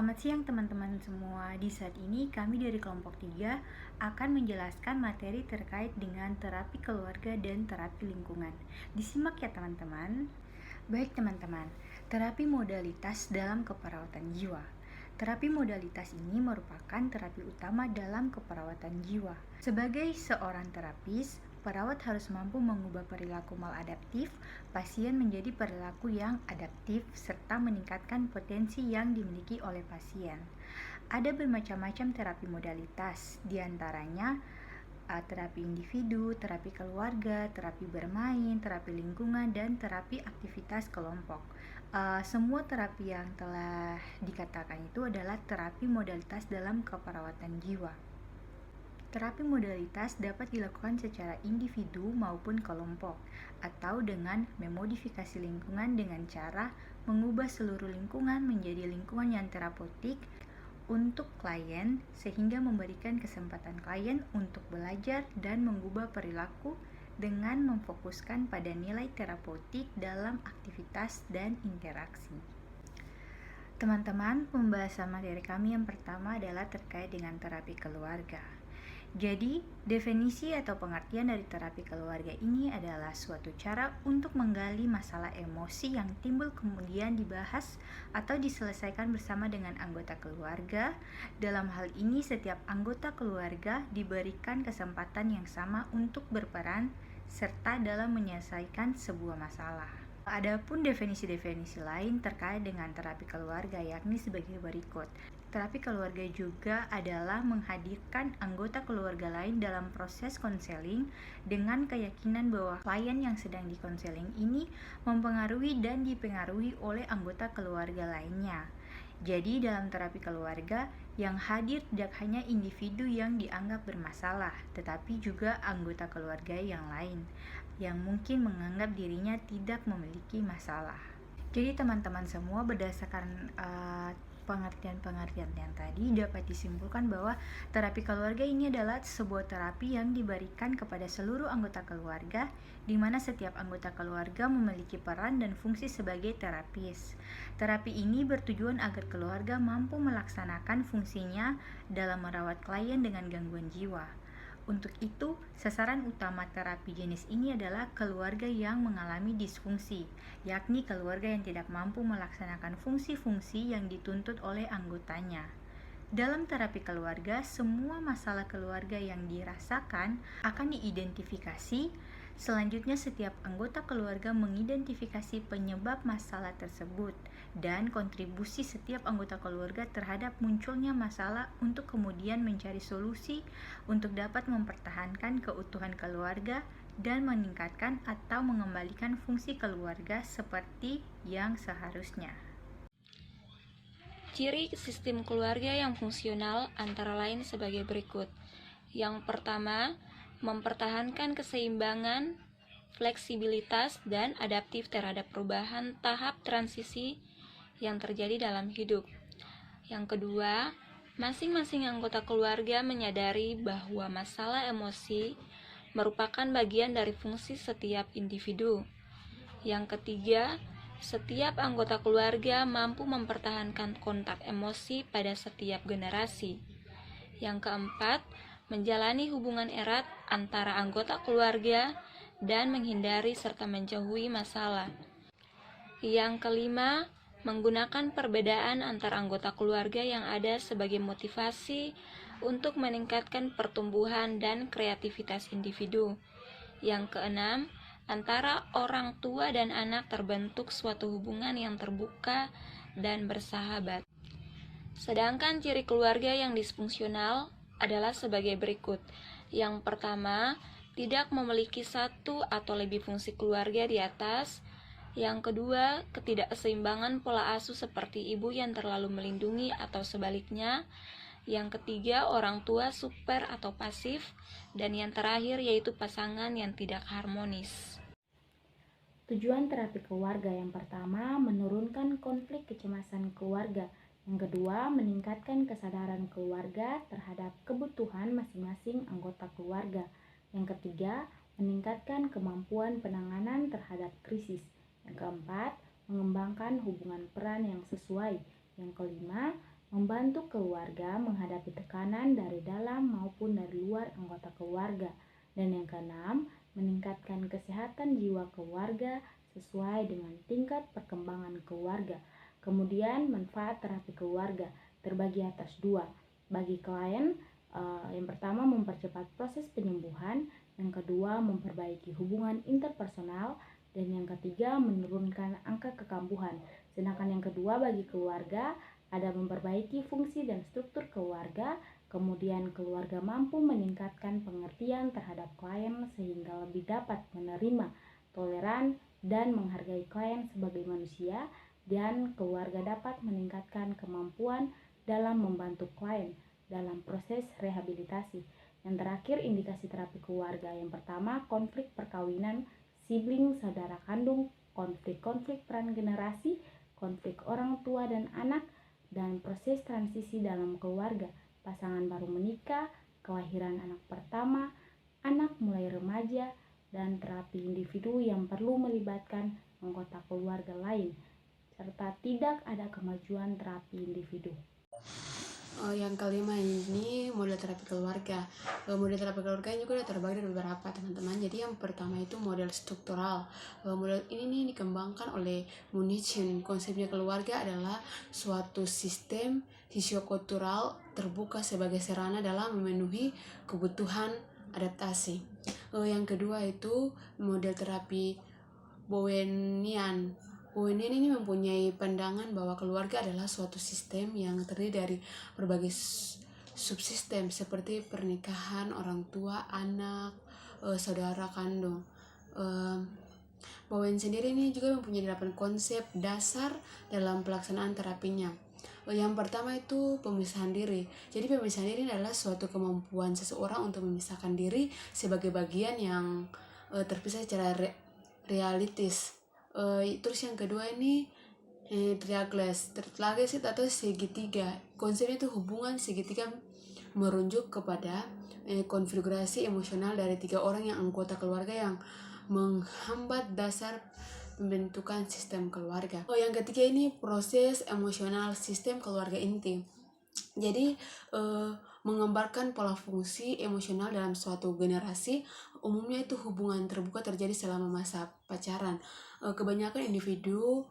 Selamat siang teman-teman semua. Di saat ini kami dari kelompok 3 akan menjelaskan materi terkait dengan terapi keluarga dan terapi lingkungan. Disimak ya teman-teman. Baik teman-teman, terapi modalitas dalam keperawatan jiwa. Terapi modalitas ini merupakan terapi utama dalam keperawatan jiwa. Sebagai seorang terapis, perawat harus mampu mengubah perilaku maladaptif pasien menjadi perilaku yang adaptif serta meningkatkan potensi yang dimiliki oleh pasien. Ada bermacam-macam terapi modalitas, diantaranya terapi individu, terapi keluarga, terapi bermain, terapi lingkungan, dan terapi aktivitas kelompok. Semua terapi yang telah dikatakan itu adalah terapi modalitas dalam keperawatan jiwa. Terapi modalitas dapat dilakukan secara individu maupun kelompok, atau dengan memodifikasi lingkungan dengan cara mengubah seluruh lingkungan menjadi lingkungan yang terapeutik untuk klien, sehingga memberikan kesempatan klien untuk belajar dan mengubah perilaku dengan memfokuskan pada nilai terapeutik dalam aktivitas dan interaksi. Teman-teman, pembahasan materi kami yang pertama adalah terkait dengan terapi keluarga. Jadi, definisi atau pengertian dari terapi keluarga ini adalah suatu cara untuk menggali masalah emosi yang timbul kemudian dibahas atau diselesaikan bersama dengan anggota keluarga. Dalam hal ini, setiap anggota keluarga diberikan kesempatan yang sama untuk berperan serta dalam menyelesaikan sebuah masalah. Adapun definisi-definisi lain terkait dengan terapi keluarga yakni sebagai berikut. Terapi keluarga juga adalah menghadirkan anggota keluarga lain dalam proses konseling dengan keyakinan bahwa klien yang sedang dikonseling ini mempengaruhi dan dipengaruhi oleh anggota keluarga lainnya. Jadi dalam terapi keluarga yang hadir tidak hanya individu yang dianggap bermasalah, tetapi juga anggota keluarga yang lain yang mungkin menganggap dirinya tidak memiliki masalah. Jadi teman-teman semua, berdasarkan pengertian-pengertian yang tadi dapat disimpulkan bahwa terapi keluarga ini adalah sebuah terapi yang diberikan kepada seluruh anggota keluarga, di mana setiap anggota keluarga memiliki peran dan fungsi sebagai terapis. Terapi ini bertujuan agar keluarga mampu melaksanakan fungsinya dalam merawat klien dengan gangguan jiwa. Untuk itu, sasaran utama terapi jenis ini adalah keluarga yang mengalami disfungsi, yakni keluarga yang tidak mampu melaksanakan fungsi-fungsi yang dituntut oleh anggotanya. Dalam terapi keluarga, semua masalah keluarga yang dirasakan akan diidentifikasi. Selanjutnya, setiap anggota keluarga mengidentifikasi penyebab masalah tersebut dan kontribusi setiap anggota keluarga terhadap munculnya masalah untuk kemudian mencari solusi untuk dapat mempertahankan keutuhan keluarga dan meningkatkan atau mengembalikan fungsi keluarga seperti yang seharusnya. Ciri sistem keluarga yang fungsional antara lain sebagai berikut. Yang pertama, mempertahankan keseimbangan, fleksibilitas, dan adaptif terhadap perubahan tahap transisi yang terjadi dalam hidup. Yang kedua, masing-masing anggota keluarga menyadari bahwa masalah emosi merupakan bagian dari fungsi setiap individu. Yang ketiga, setiap anggota keluarga mampu mempertahankan kontak emosi pada setiap generasi. Yang keempat, menjalani hubungan erat antara anggota keluarga dan menghindari serta menjauhi masalah. Yang kelima, menggunakan perbedaan antar anggota keluarga yang ada sebagai motivasi untuk meningkatkan pertumbuhan dan kreativitas individu. Yang keenam, antara orang tua dan anak terbentuk suatu hubungan yang terbuka dan bersahabat. Sedangkan ciri keluarga yang disfungsional adalah sebagai berikut. Yang pertama, tidak memiliki satu atau lebih fungsi keluarga di atas. Yang kedua, ketidakseimbangan pola asuh seperti ibu yang terlalu melindungi atau sebaliknya. Yang ketiga, orang tua super atau pasif. Dan yang terakhir yaitu pasangan yang tidak harmonis. Tujuan terapi keluarga yang pertama, menurunkan konflik kecemasan keluarga. Yang kedua, meningkatkan kesadaran keluarga terhadap kebutuhan masing-masing anggota keluarga. Yang ketiga, meningkatkan kemampuan penanganan terhadap krisis. Yang keempat, mengembangkan hubungan peran yang sesuai. Yang kelima, membantu keluarga menghadapi tekanan dari dalam maupun dari luar anggota keluarga. Dan yang keenam, meningkatkan kesehatan jiwa keluarga sesuai dengan tingkat perkembangan keluarga. Kemudian manfaat terapi keluarga terbagi atas dua. Bagi klien, yang pertama mempercepat proses penyembuhan, yang kedua memperbaiki hubungan interpersonal, dan yang ketiga menurunkan angka kekambuhan. Sedangkan yang kedua bagi keluarga ada memperbaiki fungsi dan struktur keluarga, kemudian keluarga mampu meningkatkan pengertian terhadap klien sehingga lebih dapat menerima, toleran, dan menghargai klien sebagai manusia, dan keluarga dapat meningkatkan kemampuan dalam membantu klien dalam proses rehabilitasi. Yang terakhir, indikasi terapi keluarga. Yang pertama, konflik perkawinan, sibling, saudara kandung, konflik-konflik peran generasi, konflik orang tua dan anak, dan proses transisi dalam keluarga, pasangan baru menikah, kelahiran anak pertama, anak mulai remaja, dan terapi individu yang perlu melibatkan anggota keluarga lain, serta tidak ada kemajuan terapi individu. Yang kelima ini model terapi keluarga. Model terapi keluarga ini juga terbagi dari beberapa teman-teman. Jadi yang pertama itu model struktural. Model ini nih dikembangkan oleh Munichen. Konsepnya keluarga adalah suatu sistem sosiokultural terbuka sebagai sarana dalam memenuhi kebutuhan adaptasi. Yang kedua itu model terapi Bowenian. Bowenian ini mempunyai pandangan bahwa keluarga adalah suatu sistem yang terdiri dari berbagai subsistem seperti pernikahan, orang tua, anak, saudara kandung. Bowen sendiri ini juga mempunyai 8 konsep dasar dalam pelaksanaan terapinya. Yang pertama itu pemisahan diri. Jadi pemisahan diri adalah suatu kemampuan seseorang untuk memisahkan diri sebagai bagian yang terpisah secara realitis. Terus yang kedua ini triangles atau segitiga. Konsepnya itu hubungan segitiga merujuk kepada konfigurasi emosional dari 3 orang yang anggota keluarga yang menghambat dasar pembentukan sistem keluarga. Yang ketiga ini proses emosional sistem keluarga inti. Jadi menggambarkan pola fungsi emosional dalam suatu generasi. Umumnya itu hubungan terbuka terjadi selama masa pacaran. Kebanyakan individu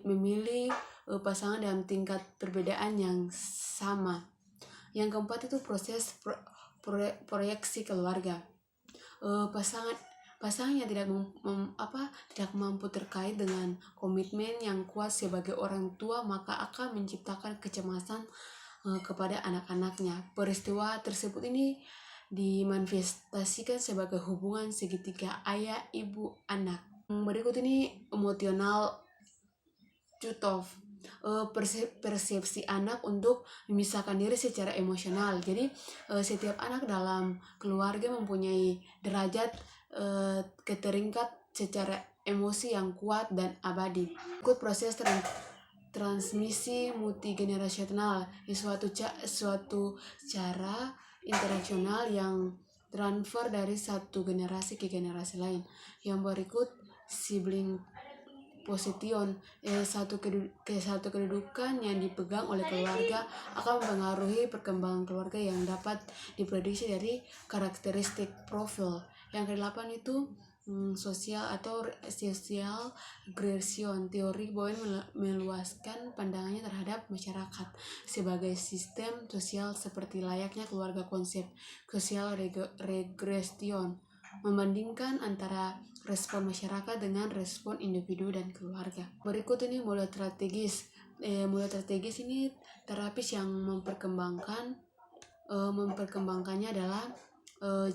memilih pasangan dalam tingkat perbedaan yang sama. Yang keempat itu proses proyeksi keluarga. Pasangan yang tidak mampu terkait dengan komitmen yang kuat sebagai orang tua maka akan menciptakan kecemasan kepada anak-anaknya. Peristiwa tersebut ini dimanifestasikan sebagai hubungan segitiga ayah, ibu, anak. Berikut ini emosional cutoff. Persepsi anak untuk memisahkan diri secara emosional. Jadi setiap anak dalam keluarga mempunyai derajat keteringkat secara emosi yang kuat dan abadi. Ikut proses transmisi multigenerasional, suatu cara interaksional yang transfer dari satu generasi ke generasi lain. Yang berikut sibling position, satu kedudukan yang dipegang oleh keluarga akan mempengaruhi perkembangan keluarga yang dapat diprediksi dari karakteristik profil. Yang ke-8 itu sosial atau social regression. Teori Bowen meluaskan pandangannya terhadap masyarakat sebagai sistem sosial seperti layaknya keluarga. Konsep social regression membandingkan antara respon masyarakat dengan respon individu dan keluarga. Berikut ini model strategis. Model strategis ini terapis yang memperkembangkannya adalah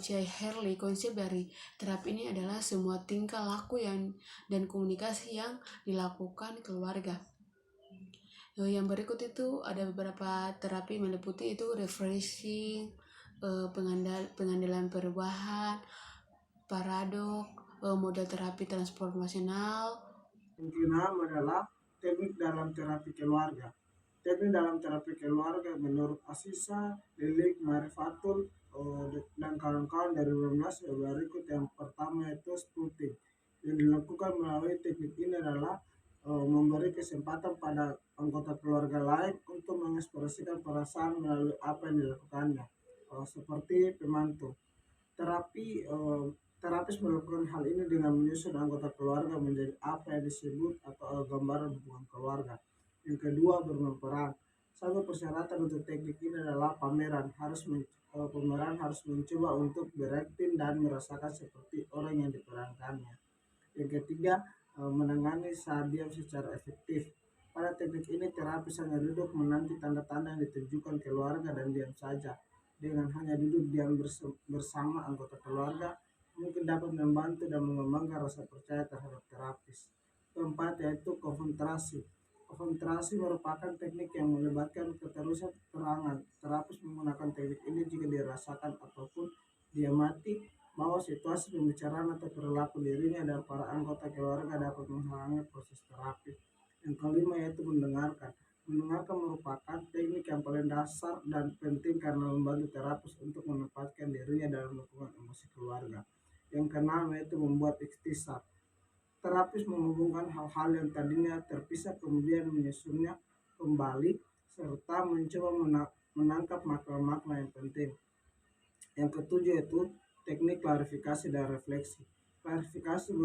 Jay Harley. Konsep dari terapi ini adalah semua tingkah laku dan komunikasi yang dilakukan keluarga. Yang berikut itu ada beberapa terapi meliputi itu refreshing, pengandalan perubahan, paradok, model terapi transformasional. Yang keenam adalah teknik dalam terapi keluarga. Teknik dalam terapi keluarga menurut Asisa, Lilik, Marifatul, dan kawan-kawan dari Bernas berikut. Yang pertama itu splitting. Yang dilakukan melalui teknik ini adalah memberi kesempatan pada anggota keluarga lain untuk mengeksplorasi perasaan melalui apa yang dilakukannya. Seperti pemantu. Terapis melakukan hal ini dengan menyusun anggota keluarga menjadi apa yang disebut atau gambaran hubungan keluarga. Yang kedua, bermain peran. Satu persyaratan untuk teknik ini adalah pemeran harus mencoba untuk berakting dan merasakan seperti orang yang diperankannya. Yang ketiga, menangani saat diam secara efektif. Pada teknik ini, terapis hanya duduk menanti tanda-tanda yang ditunjukkan keluarga dan diam saja. Dengan hanya duduk diam bersama anggota keluarga, mungkin dapat membantu dan mengembangkan rasa percaya terhadap terapis. Keempat, yaitu konfrontasi. Konfrontasi merupakan teknik yang melibatkan keterusan keterangan. Terapis menggunakan teknik ini jika dirasakan ataupun diamati bahwa situasi pembicaraan atau perilaku dirinya dan para anggota keluarga dapat menghalangi proses terapi. Yang kelima, yaitu mendengarkan. Mendengarkan merupakan teknik yang paling dasar dan penting karena membantu terapis untuk menempatkan dirinya dalam lingkungan emosi keluarga. Yang keenam, yaitu membuat ikhtisar. Terapis menghubungkan hal-hal yang tadinya terpisah kemudian menyusunnya kembali serta mencoba menangkap makna-makna yang penting. Yang ketujuh, yaitu teknik klarifikasi dan refleksi. Klarifikasi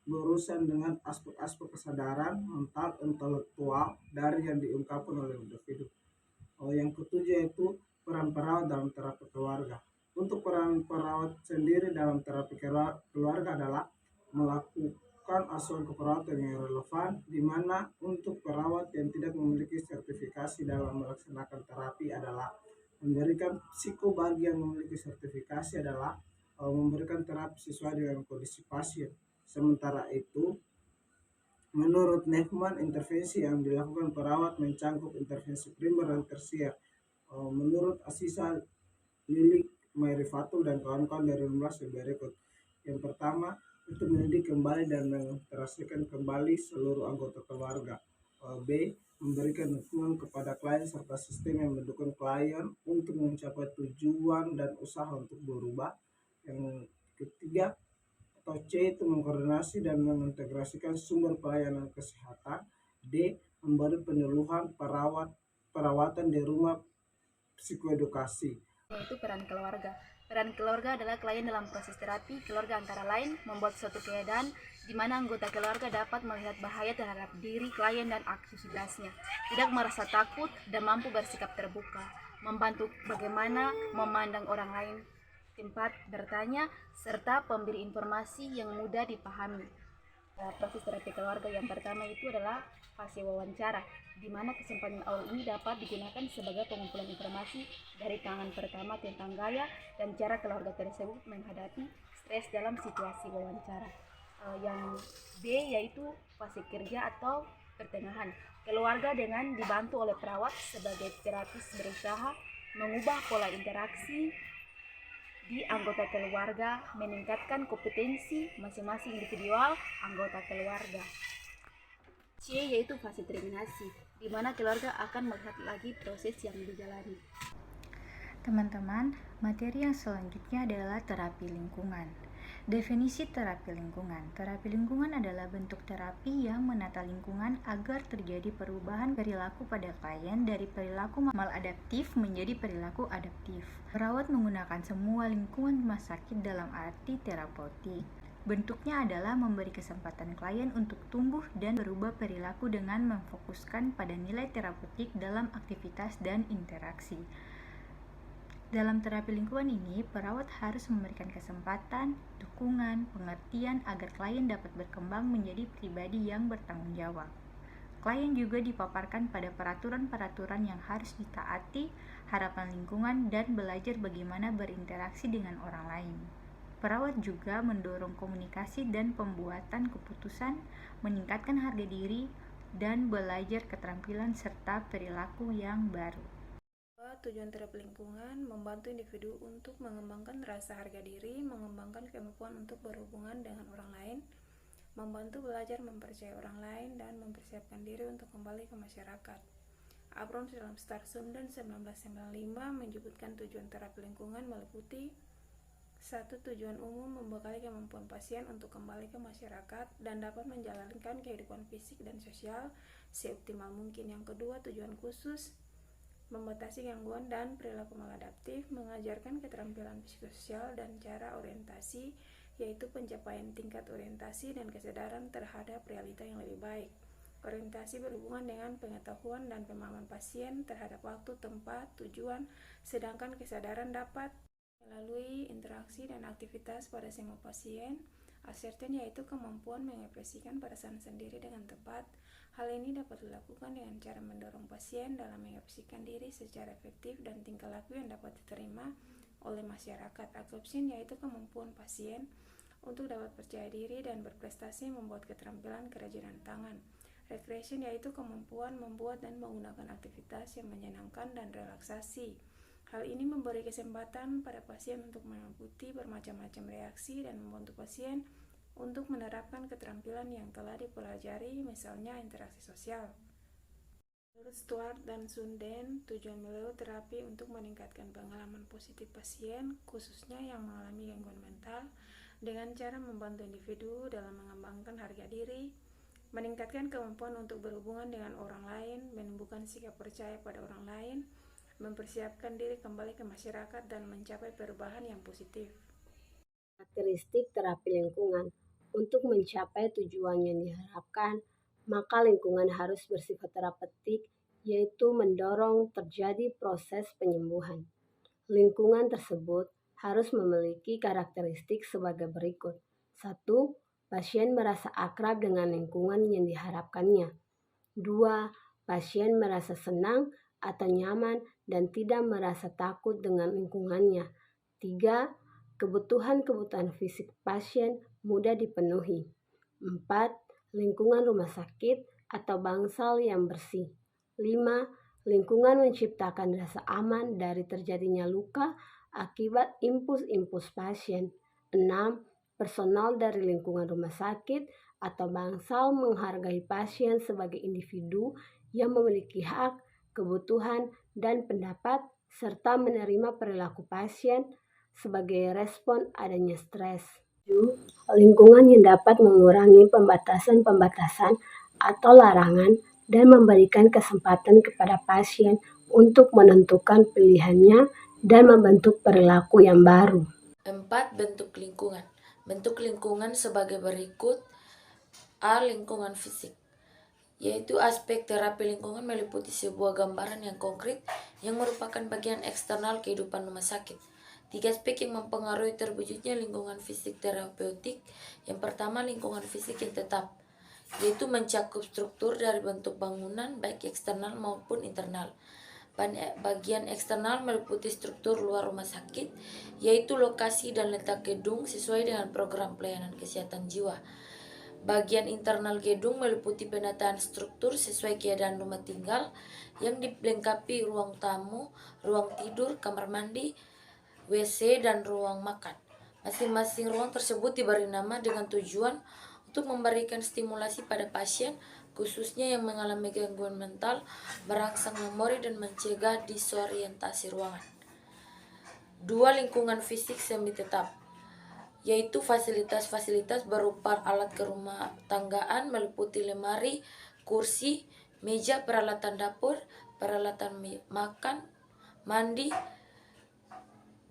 berurusan dengan aspek-aspek kesadaran mental intelektual dari yang diungkapkan oleh individu. Yang ketujuh, yaitu peran perawat dalam terapi keluarga. Untuk peran perawat sendiri dalam terapi keluarga adalah melakukan asuhan keperawatan yang relevan, di mana untuk perawat yang tidak memiliki sertifikasi dalam melaksanakan terapi adalah memberikan psiko. Bagi yang memiliki sertifikasi adalah memberikan terapi sesuai dengan kondisi pasien. Sementara itu, menurut Nefman, intervensi yang dilakukan perawat mencangkup intervensi primer dan tersier. Menurut Asisa Lilik Mairifatul dan kawan-kawan dari 16 berikut. Yang pertama, itu mendidik kembali dan mengintegrasikan kembali seluruh anggota keluarga. B. Memberikan dukungan kepada klien serta sistem yang mendukung klien untuk mencapai tujuan dan usaha untuk berubah. Yang ketiga atau C, itu mengkoordinasi dan mengintegrasikan sumber pelayanan kesehatan. D. Memberi penyuluhan perawatan di rumah psikoedukasi. Yaitu peran keluarga. Peran keluarga adalah klien dalam proses terapi. Keluarga antara lain membuat suatu keadaan di mana anggota keluarga dapat melihat bahaya terhadap diri klien dan aktivitasnya, tidak merasa takut dan mampu bersikap terbuka, membantu bagaimana memandang orang lain, tempat bertanya, serta pemberi informasi yang mudah dipahami. Proses terapi keluarga yang pertama itu adalah fase wawancara, di mana kesempatan awal ini dapat digunakan sebagai pengumpulan informasi dari tangan pertama tentang gaya dan cara keluarga tersebut menghadapi stres dalam situasi wawancara. Yang B, yaitu fase kerja atau pertengahan. Keluarga dengan dibantu oleh perawat sebagai terapis berusaha mengubah pola interaksi di anggota keluarga, meningkatkan kompetensi masing-masing individual anggota keluarga. C, yaitu fase terminasi, di mana keluarga akan melihat lagi proses yang dijalani. Teman-teman, materi yang selanjutnya adalah terapi lingkungan. Definisi terapi lingkungan. Terapi lingkungan adalah bentuk terapi yang menata lingkungan agar terjadi perubahan perilaku pada klien dari perilaku maladaptif menjadi perilaku adaptif. Perawat menggunakan semua lingkungan rumah sakit dalam arti terapeutik. Bentuknya adalah memberi kesempatan klien untuk tumbuh dan berubah perilaku dengan memfokuskan pada nilai terapeutik dalam aktivitas dan interaksi. Dalam terapi lingkungan ini, perawat harus memberikan kesempatan, dukungan, pengertian agar klien dapat berkembang menjadi pribadi yang bertanggung jawab. Klien juga dipaparkan pada peraturan-peraturan yang harus ditaati, harapan lingkungan, dan belajar bagaimana berinteraksi dengan orang lain. Perawat juga mendorong komunikasi dan pembuatan keputusan, meningkatkan harga diri, dan belajar keterampilan serta perilaku yang baru. Tujuan terapi lingkungan membantu individu untuk mengembangkan rasa harga diri, mengembangkan kemampuan untuk berhubungan dengan orang lain, membantu belajar mempercayai orang lain, dan mempersiapkan diri untuk kembali ke masyarakat. Abrams dalam Starsundan 1995 menyebutkan tujuan terapi lingkungan meliputi 1. Tujuan umum membekali kemampuan pasien untuk kembali ke masyarakat dan dapat menjalankan kehidupan fisik dan sosial seoptimal mungkin. Yang kedua, tujuan khusus membatasi gangguan dan perilaku maladaptif, mengajarkan keterampilan psikososial dan cara orientasi, yaitu pencapaian tingkat orientasi dan kesadaran terhadap realita yang lebih baik. Orientasi berhubungan dengan pengetahuan dan pemahaman pasien terhadap waktu, tempat, tujuan, sedangkan kesadaran dapat melalui interaksi dan aktivitas pada semua pasien. Ascertain yaitu kemampuan mengekspresikan perasaan sendiri dengan tepat. Hal ini dapat dilakukan dengan cara mendorong pasien dalam mengekspresikan diri secara efektif dan tingkah laku yang dapat diterima oleh masyarakat. Acceptance yaitu kemampuan pasien untuk dapat percaya diri dan berprestasi membuat keterampilan kerajinan tangan. Recreation yaitu kemampuan membuat dan menggunakan aktivitas yang menyenangkan dan relaksasi. Hal ini memberi kesempatan pada pasien untuk mengikuti bermacam-macam reaksi dan membantu pasien untuk menerapkan keterampilan yang telah dipelajari, misalnya interaksi sosial. Menurut Stuart dan Sunden, tujuan beliau terapi untuk meningkatkan pengalaman positif pasien, khususnya yang mengalami gangguan mental, dengan cara membantu individu dalam mengembangkan harga diri, meningkatkan kemampuan untuk berhubungan dengan orang lain, menumbuhkan sikap percaya pada orang lain, mempersiapkan diri kembali ke masyarakat, dan mencapai perubahan yang positif. Karakteristik terapi lingkungan. Untuk mencapai tujuan yang diharapkan, maka lingkungan harus bersifat terapeutik, yaitu mendorong terjadi proses penyembuhan. Lingkungan tersebut harus memiliki karakteristik sebagai berikut. 1. Pasien merasa akrab dengan lingkungan yang diharapkannya. 2. Pasien merasa senang atau nyaman dan tidak merasa takut dengan lingkungannya. 3. Kebutuhan-kebutuhan fisik pasien mudah dipenuhi. 4. Lingkungan rumah sakit atau bangsal yang bersih. 5. Lingkungan menciptakan rasa aman dari terjadinya luka akibat impuls-impuls pasien. 6. Personal dari lingkungan rumah sakit atau bangsal menghargai pasien sebagai individu yang memiliki hak, kebutuhan, dan pendapat, serta menerima perilaku pasien sebagai respon adanya stres. 7. Lingkungan yang dapat mengurangi pembatasan-pembatasan atau larangan dan memberikan kesempatan kepada pasien untuk menentukan pilihannya dan membentuk perilaku yang baru. 4. Bentuk lingkungan. Bentuk lingkungan sebagai berikut. A. Lingkungan fisik, yaitu aspek terapi lingkungan meliputi sebuah gambaran yang konkret yang merupakan bagian eksternal kehidupan rumah sakit. 3 aspek yang mempengaruhi terwujudnya lingkungan fisik terapeutik. Yang pertama, lingkungan fisik yang tetap, yaitu mencakup struktur dari bentuk bangunan baik eksternal maupun internal. Bagian eksternal meliputi struktur luar rumah sakit, yaitu lokasi dan letak gedung sesuai dengan program pelayanan kesehatan jiwa. Bagian internal gedung meliputi penataan struktur sesuai keadaan rumah tinggal yang dilengkapi ruang tamu, ruang tidur, kamar mandi, WC, dan ruang makan. Masing-masing ruang tersebut diberi nama dengan tujuan untuk memberikan stimulasi pada pasien, khususnya yang mengalami gangguan mental, merangsang memori, dan mencegah disorientasi ruangan. 2. Lingkungan fisik semi tetap, yaitu fasilitas-fasilitas berupa alat kerumah tanggaan meliputi lemari, kursi, meja, peralatan dapur, peralatan makan, mandi,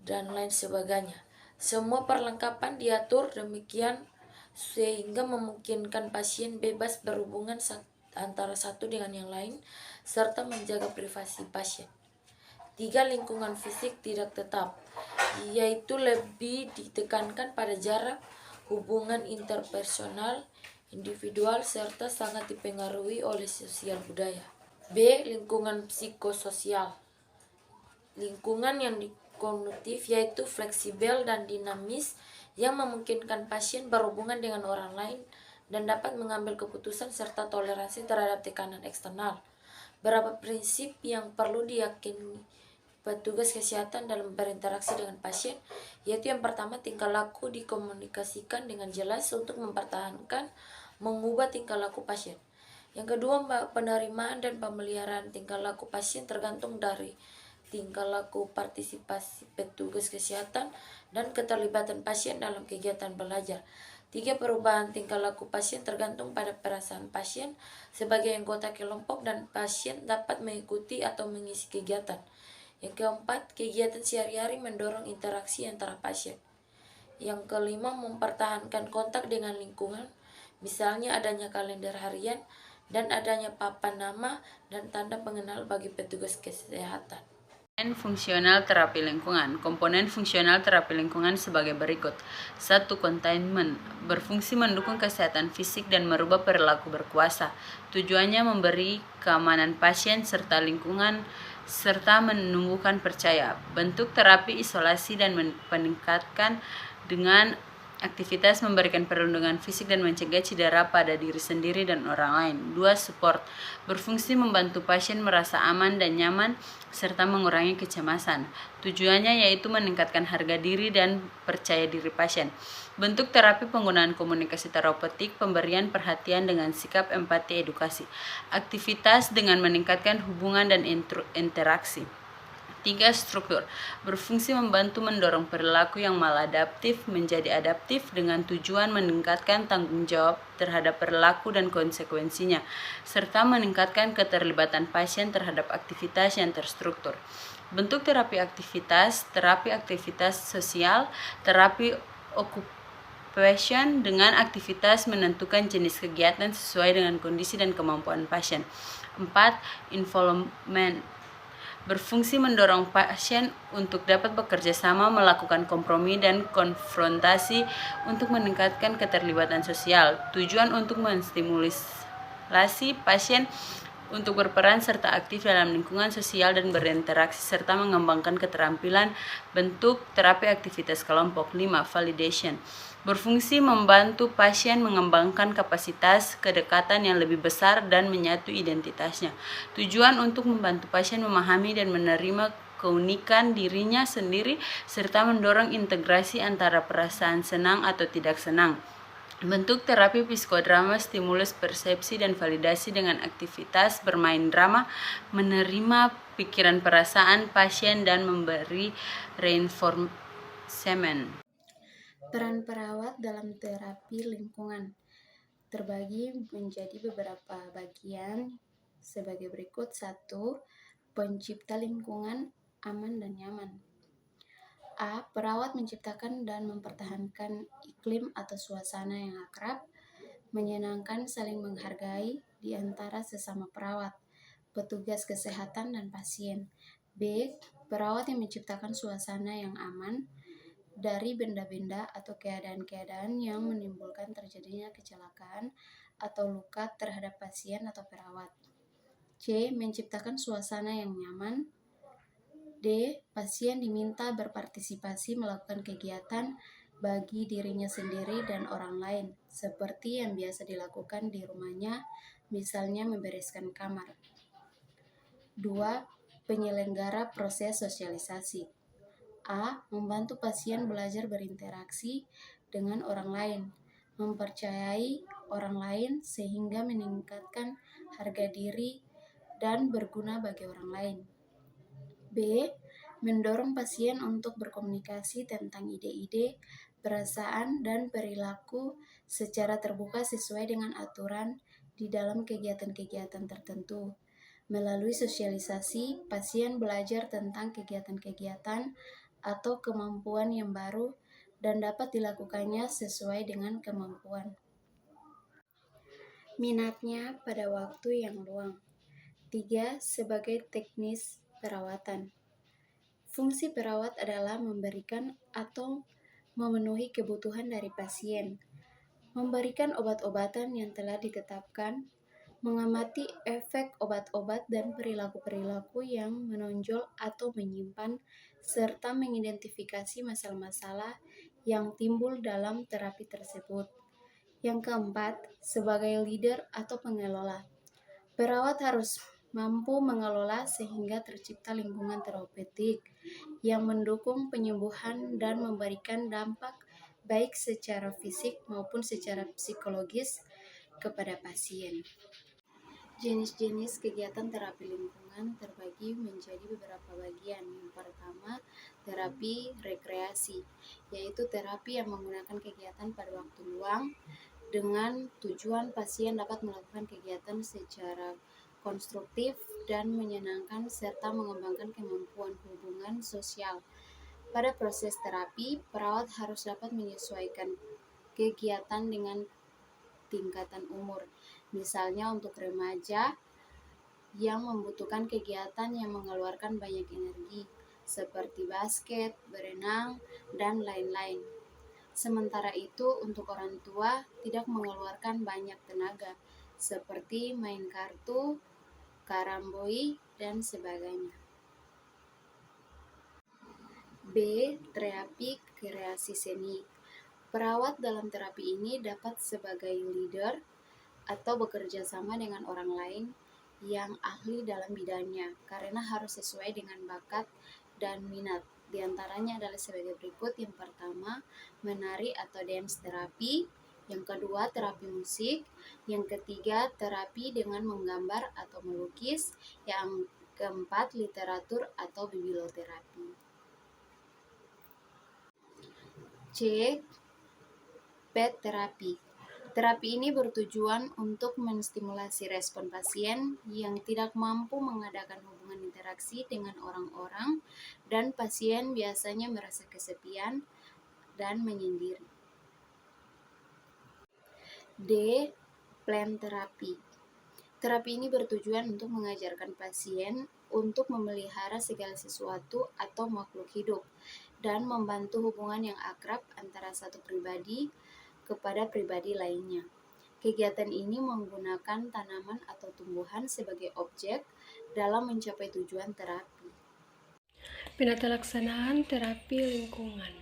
dan lain sebagainya. Semua perlengkapan diatur demikian sehingga memungkinkan pasien bebas berhubungan antara satu dengan yang lain serta menjaga privasi pasien. 3. Lingkungan fisik tidak tetap, yaitu lebih ditekankan pada jarak, hubungan interpersonal, individual, serta sangat dipengaruhi oleh sosial budaya. B. Lingkungan psikososial. Lingkungan yang kognitif, yaitu fleksibel dan dinamis yang memungkinkan pasien berhubungan dengan orang lain dan dapat mengambil keputusan serta toleransi terhadap tekanan eksternal. Beberapa prinsip yang perlu diyakini petugas kesehatan dalam berinteraksi dengan pasien, yaitu yang pertama, tingkah laku dikomunikasikan dengan jelas untuk mempertahankan mengubah tingkah laku pasien. Yang kedua, penerimaan dan pemeliharaan tingkah laku pasien tergantung dari tingkah laku partisipasi petugas kesehatan dan keterlibatan pasien dalam kegiatan belajar. 3. Perubahan tingkah laku pasien tergantung pada perasaan pasien sebagai anggota kelompok dan pasien dapat mengikuti atau mengisi kegiatan. Yang keempat, kegiatan sehari-hari mendorong interaksi antara pasien. Yang kelima, mempertahankan kontak dengan lingkungan, misalnya adanya kalender harian dan adanya papan nama dan tanda pengenal bagi petugas kesehatan. Komponen fungsional terapi lingkungan. Komponen fungsional terapi lingkungan sebagai berikut. 1. Containment. Berfungsi mendukung kesehatan fisik dan merubah perilaku berkuasa. Tujuannya memberi keamanan pasien serta lingkungan serta menumbuhkan percaya. Bentuk terapi isolasi dan meningkatkan dengan aktivitas memberikan perlindungan fisik dan mencegah cedera pada diri sendiri dan orang lain. 2. Support. Berfungsi membantu pasien merasa aman dan nyaman serta mengurangi kecemasan. Tujuannya yaitu meningkatkan harga diri dan percaya diri pasien. Bentuk terapi penggunaan komunikasi terapeutik, pemberian perhatian dengan sikap empati edukasi. Aktivitas dengan meningkatkan hubungan dan interaksi. 3. Struktur. Berfungsi membantu mendorong perilaku yang maladaptif menjadi adaptif dengan tujuan meningkatkan tanggung jawab terhadap perilaku dan konsekuensinya, serta meningkatkan keterlibatan pasien terhadap aktivitas yang terstruktur. Bentuk terapi aktivitas sosial, terapi occupation dengan aktivitas menentukan jenis kegiatan sesuai dengan kondisi dan kemampuan pasien. 4. Involvement. Berfungsi mendorong pasien untuk dapat bekerja sama, melakukan kompromi dan konfrontasi untuk meningkatkan keterlibatan sosial. Tujuan untuk menstimulasi pasien untuk berperan serta aktif dalam lingkungan sosial dan berinteraksi serta mengembangkan keterampilan. Bentuk terapi aktivitas kelompok. 5. Validation. Berfungsi membantu pasien mengembangkan kapasitas kedekatan yang lebih besar dan menyatu identitasnya. Tujuan untuk membantu pasien memahami dan menerima keunikan dirinya sendiri serta mendorong integrasi antara perasaan senang atau tidak senang. Bentuk terapi psikodrama, stimulus persepsi dan validasi dengan aktivitas bermain drama, menerima pikiran perasaan pasien dan memberi reinforcement. Peran perawat dalam terapi lingkungan terbagi menjadi beberapa bagian sebagai berikut. 1. Pencipta lingkungan aman dan nyaman. A. Perawat menciptakan dan mempertahankan iklim atau suasana yang akrab, menyenangkan, saling menghargai di antara sesama perawat, petugas kesehatan, dan pasien. B. Perawat yang menciptakan suasana yang aman dari benda-benda atau keadaan-keadaan yang menimbulkan terjadinya kecelakaan atau luka terhadap pasien atau perawat. C. Menciptakan suasana yang nyaman. D. Pasien diminta berpartisipasi melakukan kegiatan bagi dirinya sendiri dan orang lain, seperti yang biasa dilakukan di rumahnya, misalnya membereskan kamar. 2. Penyelenggara proses sosialisasi. A. Membantu pasien belajar berinteraksi dengan orang lain, mempercayai orang lain sehingga meningkatkan harga diri dan berguna bagi orang lain. B. Mendorong pasien untuk berkomunikasi tentang ide-ide, perasaan, dan perilaku secara terbuka sesuai dengan aturan di dalam kegiatan-kegiatan tertentu. Melalui sosialisasi, pasien belajar tentang kegiatan-kegiatan atau kemampuan yang baru dan dapat dilakukannya sesuai dengan kemampuan minatnya pada waktu yang luang. 3. Sebagai teknis perawatan. Fungsi perawat adalah memberikan atau memenuhi kebutuhan dari pasien, memberikan obat-obatan yang telah ditetapkan, mengamati efek obat-obat dan perilaku-perilaku yang menonjol atau menyimpan, serta mengidentifikasi masalah-masalah yang timbul dalam terapi tersebut. Yang keempat, sebagai leader atau pengelola. Perawat harus mampu mengelola sehingga tercipta lingkungan terapeutik yang mendukung penyembuhan dan memberikan dampak baik secara fisik maupun secara psikologis kepada pasien. Jenis-jenis kegiatan terapi lingkungan terbagi menjadi beberapa bagian. Yang pertama, terapi rekreasi, yaitu terapi yang menggunakan kegiatan pada waktu luang dengan tujuan pasien dapat melakukan kegiatan secara konstruktif dan menyenangkan serta mengembangkan kemampuan hubungan sosial. Pada proses terapi, perawat harus dapat menyesuaikan kegiatan dengan tingkatan umur. Misalnya untuk remaja yang membutuhkan kegiatan yang mengeluarkan banyak energi, seperti basket, berenang, dan lain-lain. Sementara itu, untuk orang tua tidak mengeluarkan banyak tenaga, seperti main kartu, karamboi, dan sebagainya. B. Terapi kreasi seni. Perawat dalam terapi ini dapat sebagai leader atau bekerja sama dengan orang lain yang ahli dalam bidangnya karena harus sesuai dengan bakat dan minat. Di antaranya adalah sebagai berikut. Yang pertama, menari atau dance terapi. Yang kedua, terapi musik. Yang ketiga, terapi dengan menggambar atau melukis. Yang keempat, literatur atau biblioterapi. C. PET terapi. Terapi ini bertujuan untuk menstimulasi respon pasien yang tidak mampu mengadakan hubungan interaksi dengan orang-orang dan pasien biasanya merasa kesepian dan menyendiri. D. Plant terapi. Terapi ini bertujuan untuk mengajarkan pasien untuk memelihara segala sesuatu atau makhluk hidup dan membantu hubungan yang akrab antara satu pribadi kepada pribadi lainnya. Kegiatan ini menggunakan tanaman atau tumbuhan sebagai objek dalam mencapai tujuan terapi. Penata laksanaan terapi lingkungan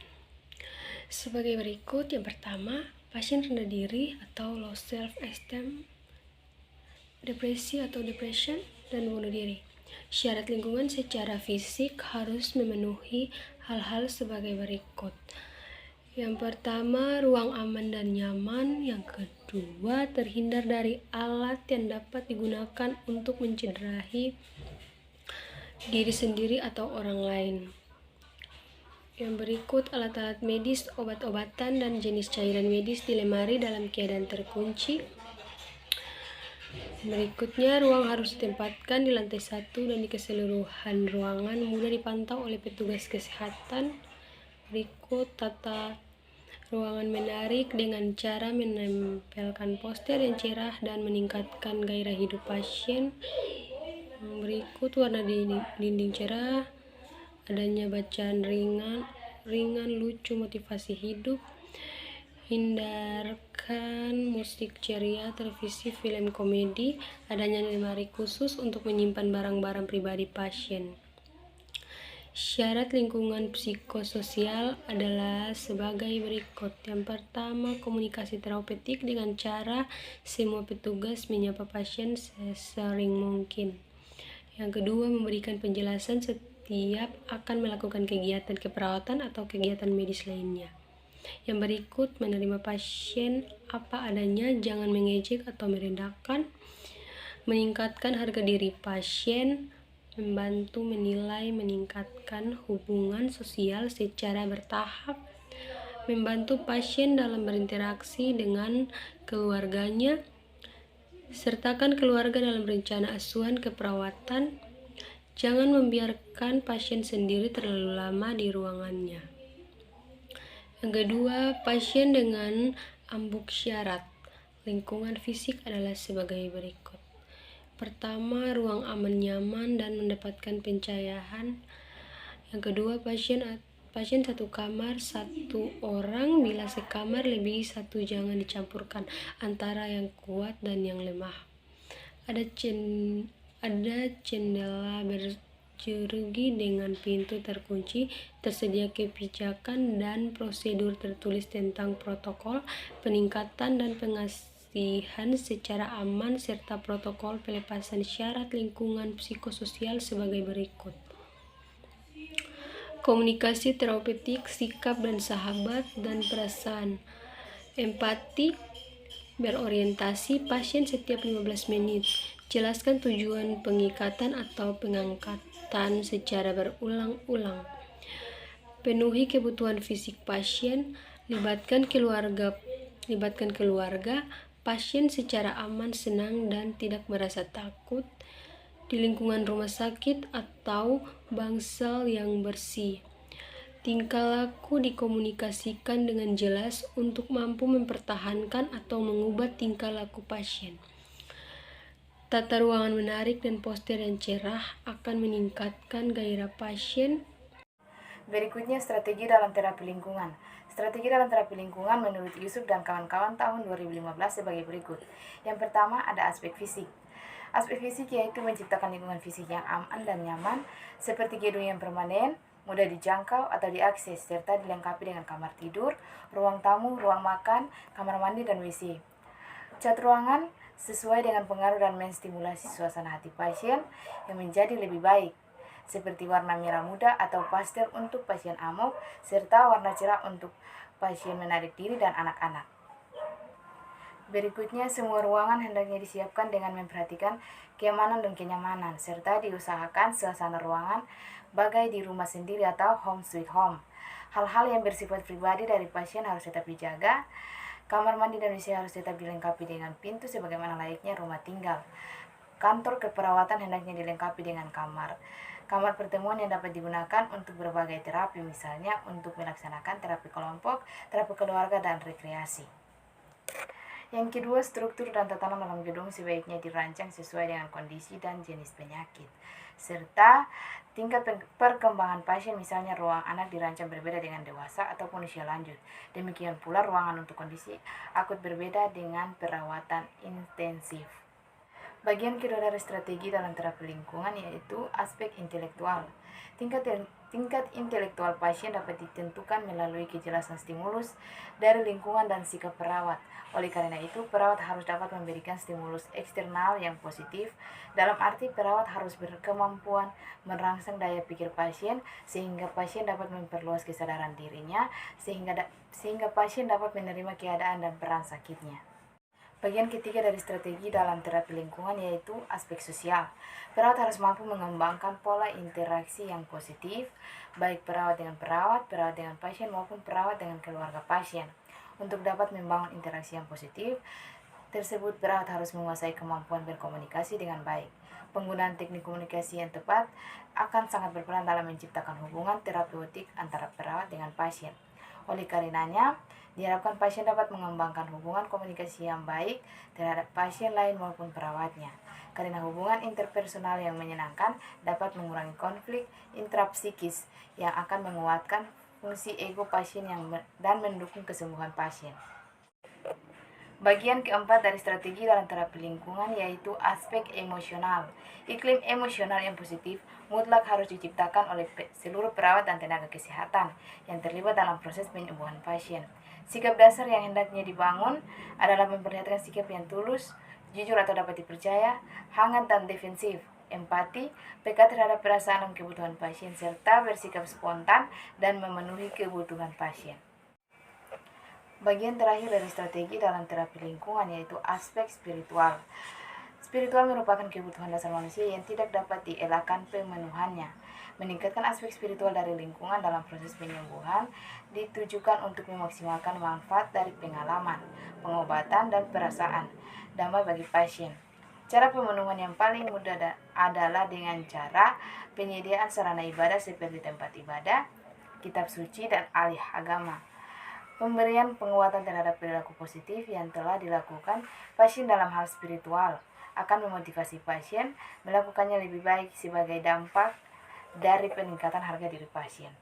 sebagai berikut. Yang pertama, pasien rendah diri atau low self-esteem, depresi atau depression, dan bunuh diri. Syarat lingkungan secara fisik harus memenuhi hal-hal sebagai berikut. Yang pertama, ruang aman dan nyaman. Yang kedua, terhindar dari alat yang dapat digunakan untuk mencederai diri sendiri atau orang lain. Yang berikut, alat-alat medis, obat-obatan, dan jenis cairan medis di lemari dalam keadaan terkunci. Berikutnya, ruang harus ditempatkan di lantai 1 dan di keseluruhan ruangan mudah dipantau oleh petugas kesehatan. Berikut tata ruangan menarik dengan cara menempelkan poster yang cerah dan meningkatkan gairah hidup pasien. Berikut warna dinding cerah, adanya bacaan ringan, lucu, motivasi hidup. Hindarkan musik ceria, televisi, film komedi. Adanya lemari khusus untuk menyimpan barang-barang pribadi pasien. Syarat lingkungan psikososial adalah sebagai berikut. Yang pertama, komunikasi terapeutik dengan cara semua petugas menyapa pasien sesering mungkin. Yang kedua, memberikan penjelasan setiap akan melakukan kegiatan keperawatan atau kegiatan medis lainnya. Yang berikut, menerima pasien apa adanya, jangan mengejek atau merendahkan. Meningkatkan harga diri pasien, membantu menilai, meningkatkan hubungan sosial secara bertahap, membantu pasien dalam berinteraksi dengan keluarganya, sertakan keluarga dalam rencana asuhan keperawatan, jangan membiarkan pasien sendiri terlalu lama di ruangannya. Yang kedua, pasien dengan ambuk syarat lingkungan fisik adalah sebagai berikut. Pertama, ruang aman nyaman dan mendapatkan pencahayaan. Yang kedua, pasien satu kamar, satu orang. Bila sekamar lebih satu, jangan dicampurkan antara yang kuat dan yang lemah. Ada jendela berjeruji dengan pintu terkunci. Tersedia kebijakan dan prosedur tertulis tentang protokol peningkatan dan pengasihan secara aman serta protokol pelepasan syarat lingkungan psikososial sebagai berikut. Komunikasi terapeutik, sikap dan sahabat dan perasaan. Empati, berorientasi pasien setiap 15 menit. Jelaskan tujuan pengikatan atau pengangkatan secara berulang-ulang. Penuhi kebutuhan fisik pasien, libatkan keluarga pasien secara aman, senang, dan tidak merasa takut di lingkungan rumah sakit atau bangsal yang bersih. Tingkah laku dikomunikasikan dengan jelas untuk mampu mempertahankan atau mengubah tingkah laku pasien. Tata ruangan menarik dan poster yang cerah akan meningkatkan gairah pasien. Berikutnya strategi dalam terapi lingkungan. Strategi dalam terapi lingkungan menurut Yusuf dan kawan-kawan tahun 2015 sebagai berikut. Yang pertama ada aspek fisik. Aspek fisik yaitu menciptakan lingkungan fisik yang aman dan nyaman seperti gedung yang permanen, mudah dijangkau atau diakses, serta dilengkapi dengan kamar tidur, ruang tamu, ruang makan, kamar mandi, dan WC. Cat ruangan sesuai dengan pengaruh dan menstimulasi suasana hati pasien yang menjadi lebih baik, seperti warna merah muda atau pastel untuk pasien amok, serta warna cerah untuk pasien menarik diri dan anak-anak. Berikutnya, semua ruangan hendaknya disiapkan dengan memperhatikan keamanan dan kenyamanan, serta diusahakan suasana ruangan bagai di rumah sendiri atau home sweet home. Hal-hal yang bersifat pribadi dari pasien harus tetap dijaga. Kamar mandi dan WC harus tetap dilengkapi dengan pintu sebagaimana layaknya rumah tinggal. Kantor keperawatan hendaknya dilengkapi dengan kamar pertemuan yang dapat digunakan untuk berbagai terapi, misalnya untuk melaksanakan terapi kelompok, terapi keluarga, dan rekreasi. Yang kedua, struktur dan tatanan dalam gedung sebaiknya dirancang sesuai dengan kondisi dan jenis penyakit, serta tingkat perkembangan pasien, misalnya ruang anak dirancang berbeda dengan dewasa ataupun usia lanjut. Demikian pula ruangan untuk kondisi akut berbeda dengan perawatan intensif. Bagian kedua dari strategi dalam terapi lingkungan yaitu aspek intelektual. Tingkat intelektual pasien dapat ditentukan melalui kejelasan stimulus dari lingkungan dan sikap perawat. Oleh karena itu, perawat harus dapat memberikan stimulus eksternal yang positif, dalam arti perawat harus berkemampuan merangsang daya pikir pasien sehingga pasien dapat memperluas kesadaran dirinya, sehingga pasien dapat menerima keadaan dan peran sakitnya. Bagian ketiga dari strategi dalam terapi lingkungan yaitu aspek sosial. Perawat harus mampu mengembangkan pola interaksi yang positif, baik perawat dengan pasien maupun perawat dengan keluarga pasien. Untuk dapat membangun interaksi yang positif tersebut, perawat harus menguasai kemampuan berkomunikasi dengan baik. Penggunaan teknik komunikasi yang tepat akan sangat berperan dalam menciptakan hubungan terapeutik antara perawat dengan pasien. Oleh karenanya, diharapkan pasien dapat mengembangkan hubungan komunikasi yang baik terhadap pasien lain maupun perawatnya. Karena hubungan interpersonal yang menyenangkan dapat mengurangi konflik intrapsikis yang akan menguatkan fungsi ego pasien dan mendukung kesembuhan pasien. Bagian keempat dari strategi dalam terapi lingkungan yaitu aspek emosional. Iklim emosional yang positif mutlak harus diciptakan oleh seluruh perawat dan tenaga kesehatan yang terlibat dalam proses penyembuhan pasien. Sikap dasar yang hendaknya dibangun adalah memperlihatkan sikap yang tulus, jujur atau dapat dipercaya, hangat dan defensif, empati, peka terhadap perasaan dan kebutuhan pasien, serta bersikap spontan dan memenuhi kebutuhan pasien. Bagian terakhir dari strategi dalam terapi lingkungan yaitu aspek spiritual. Spiritual merupakan kebutuhan dasar manusia yang tidak dapat dielakkan pemenuhannya. Meningkatkan aspek spiritual dari lingkungan dalam proses penyembuhan ditujukan untuk memaksimalkan manfaat dari pengalaman, pengobatan, dan perasaan damai bagi pasien. Cara pemenuhan yang paling mudah adalah dengan cara penyediaan sarana ibadah seperti tempat ibadah, kitab suci, dan ahli agama. Pemberian penguatan terhadap perilaku positif yang telah dilakukan pasien dalam hal spiritual akan memotivasi pasien melakukannya lebih baik sebagai dampak dari peningkatan harga diri pasien.